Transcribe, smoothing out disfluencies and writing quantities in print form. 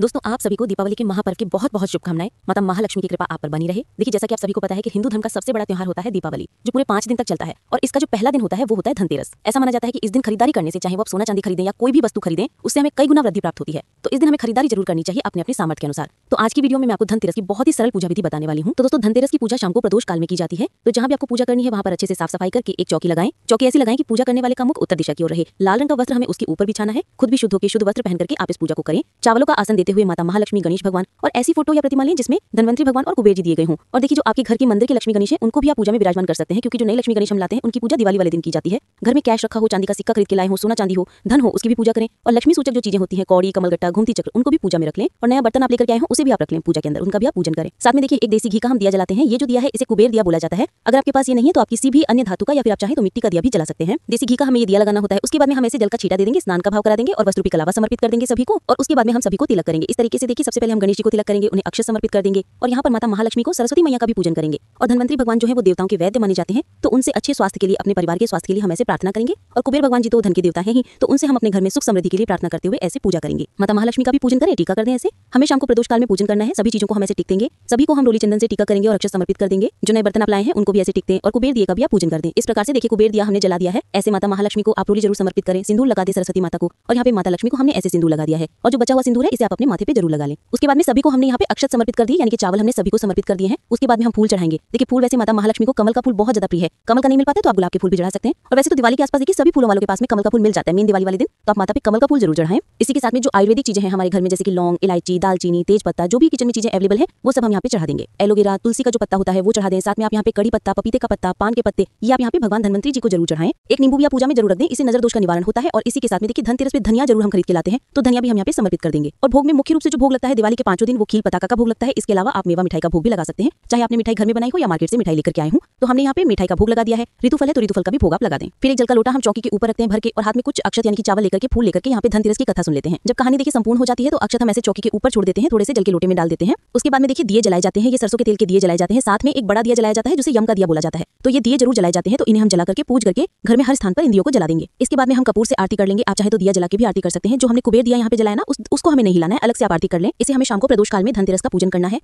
दोस्तों आप सभी को दीपावली के महापर्व की बहुत बहुत शुभकामनाएं। माता महालक्ष्मी की कृपा आप पर बनी रहे। देखिए जैसा कि आप सभी को पता है कि हिंदू धर्म का सबसे बड़ा त्योहार होता है दीपावली, जो पूरे 5 दिन तक चलता है। और इसका जो पहला दिन होता है वो होता है धनतेरस। ऐसा माना जाता है कि इस दिन खरीदारी करने से, चाहे वो आप सोना चांदी खरीदें या कोई भी वस्तु खरीदें, उससे हमें कई गुना वृद्धि प्राप्त होती है। तो इस दिन हमें खरीदारी जरूर करनी चाहिए अपने अपने सामर्थ्य के अनुसार। तो आज की वीडियो में मैं आपको धनतेरस की बहुत ही सरल पूजा विधि बताने वाली हूं। तो दोस्तों धनतेरस की पूजा शाम को प्रदोष काल में की जाती है। तो जहां भी आपको पूजा करनी है वहां पर अच्छे से साफ सफाई करके एक चौकी लगाएं। चौकी ऐसी लगाएं कि पूजा करने वाले का मुख उत्तर दिशा की ओर रहे। लाल रंग का वस्त्र हमें उसके ऊपर बिछाना है। खुद भी शुद्ध होकर शुद्ध वस्त्र पहन करके आप इस पूजा को करें। चावलों का आसन देते हुए माता महालक्ष्मी, गणेश भगवान और ऐसी फोटो या प्रतिमा लें जिसमें धनवंतरी भगवान और कुबेर जी दिए गए हों। और देखिए जो आपके घर के मंदिर के लक्ष्मी गणेश हैं उनको भी आप पूजा में विराजमान कर सकते हैं, क्योंकि जो नए लक्ष्मी गणेश हम लाते हैं उनकी पूजा दिवाली वाले दिन की जाती है। घर में कैश रखा हो, चांदी का सिक्का खरीद के लाए हो, सोना चांदी हो, धन हो, उसकी भी पूजा करें। और लक्ष्मी सूचक जो चीजें होती हैं, कौड़ी, कमलगट्टा, घुमती चक्र, उनको भी पूजा में रख लें। और नया बर्तन आप लेकर के आए हो उसे भी आप रख लें पूजा के अंदर, उनका भी आप पूजन करें। साथ में देखिए एक देसी घी का हम दिया जलाते हैं। ये जो दिया है इसे कुबेर दिया बोला जाता है। अगर आपके पास ये नहीं है तो आप किसी भी अन्य धातु का या फिर आप चाहें तो मिट्टी का दिया भी जला सकते हैं। देसी घी का हमें ये दिया लगाना होता है। उसके बाद में हम ऐसे जल का छींटा दे देंगे, स्नान का भाव करा देंगे और वस्त्र कलावा समर्पित कर देंगे सभी को। और उसके बाद में हम सभी को तिलक करेंगे। इस तरीके से देखिए सबसे पहले हम गणेश जी को तिलक करेंगे, उन्हें अक्षत समर्पित कर देंगे। और यहाँ पर माता महालक्ष्मी को, सरस्वती मैया का भी पूजन करेंगे। और धनवंतरी भगवान जो है वो देवताओं के वैद्य माने जाते हैं, तो उनसे अच्छे स्वास्थ्य के लिए, अपने परिवार के स्वास्थ्य के लिए हम ऐसे प्रार्थना करेंगे। और कुबेर भगवान जी तो धन के देवता हैं ही, तो उनसे हम अपने घर में सुख समृद्धि के लिए प्रार्थना करते हुए ऐसे पूजा करेंगे। माता महालक्ष्मी का भी पूजन करें, टीका कर दें। ऐसे हमें शाम को प्रदोष काल में पूजन करना है। सभी चीजों को हम ऐसे टिक देंगे। सभी को हम रोली चंदन से टीका करेंगे और अक्षत समर्पित कर देंगे। जो नए बर्तन आप लाए हैं उनको भी ऐसे टिकते हैं। और कुबेर दिए का भी आप पूजन कर दें। इस प्रकार से देखिए कुबेर दिया हमने जला दिया है। ऐसे माता महालक्ष्मी को आप रोली जरूर समर्पित करें। सिंदूर लगा दे सरस्वती माता को। और यहाँ पे माता लक्ष्मी को हमने ऐसे सिंदूर लगा दिया है। और जो बचा हुआ सिंदूर है इसे आप अपने माथे पे जरूर लगा लें। उसके बाद में सभी को हमने यहाँ पे अक्षत समर्पित कर दी, यानी कि चावल हमने सभी को समर्पित कर दिए हैं। उसके बाद में हम फूल चढ़ाएंगे। देखिए फूल वैसे माता महालक्ष्मी को कमल का फूल बहुत ज्यादा प्रिय है। कमल का नहीं मिल पाता तो आप गुलाब के फूल भी चढ़ा सकते हैं। और वैसे तो दिवाली के आसपास देखिए सभी फूलों वालों के पास में कमल का फूल मिल जाता है मेन दिवाली वाले दिन, तो आप माता पे कमल का फूल जरूर चढ़ाएं। इसी के साथ में जो आयुर्वेदिक चीजें हैं हमारे घर में, जैसे कि लौंग, इलायची, दालचीनी, तेज पत्ता, जो भी किचन में चीजें अवेलेबल है वो सब हम यहाँ पे चढ़ा देंगे। एलोवेरा, तुलसी का जो पत्ता होता है वो चढ़ा दें। साथ में आप यहाँ पे कड़ी पत्ता, पपीते का पत्ता, पान के पत्ते, ये आप यहाँ पे भगवान धनवंतरी जी को जरूर चढ़ाएं। एक नींबू भी आप पूजा में जरूर रख दें, इससे नजर दोष का निवारण होता है। और इसी के साथ में देखिए धनतेरस पे धनिया जरूर हम खरीद के लाते हैं, तो धनिया भी हम यहाँ पे समर्पित कर देंगे। और भोग में मुख्य रूप से जो भोग लगता है दिवाली के 5 दिन वो खील पताका का भोग लगता है। इसके अलावा आप मेवा मिठाई का भोग भी लगा सकते हैं, चाहे आपने मिठाई घर में बनाई हो या मार्केट से मिठाई लेकर के आए हो। तो हमने यहाँ पे मिठाई का भोग लगा दिया है। ऋतुफल है तो ऋतुफल का भी भोग आप लगा दें। फिर एक जल का लोटा हम चौकी के ऊपर रखते हैं भर के, और हाथ में कुछ अक्षत यानी कि चावल लेकर के, फूल लेकर के यहाँ पे धनतेरस की कथा सुन लेते हैं। जब कहानी देखिए संपूर्ण हो जाती है तो अक्षत हम ऐसे चौकी के ऊपर छोड़ देते हैं, थोड़े से जल के लोटे में डाल देते हैं। उसके बाद में देखिए दिए जलाए जाते हैं। ये सरसों के तेल के दिए जलाए जाते हैं। साथ में एक बड़ा दिया जलाया जाता है जिसे यम का दिया बोला जाता है। तो ये दिए जरूर जलाए जाते हैं। तो इन्हें हम जला करके पूज करके घर में हर स्थान पर इन दियों को जला देंगे। इसके बाद में हम कपूर से आरती कर लेंगे। आप चाहे तो दिया जला के भी आरती कर सकते हैं। जो हमने कुबेर दिया यहाँ पे जलाया ना उसको हमें नहीं हिलाना है, अलग से आप आरती कर लें। इसे हमें शाम को प्रदोष काल में धनतेरस का पूजन करना है।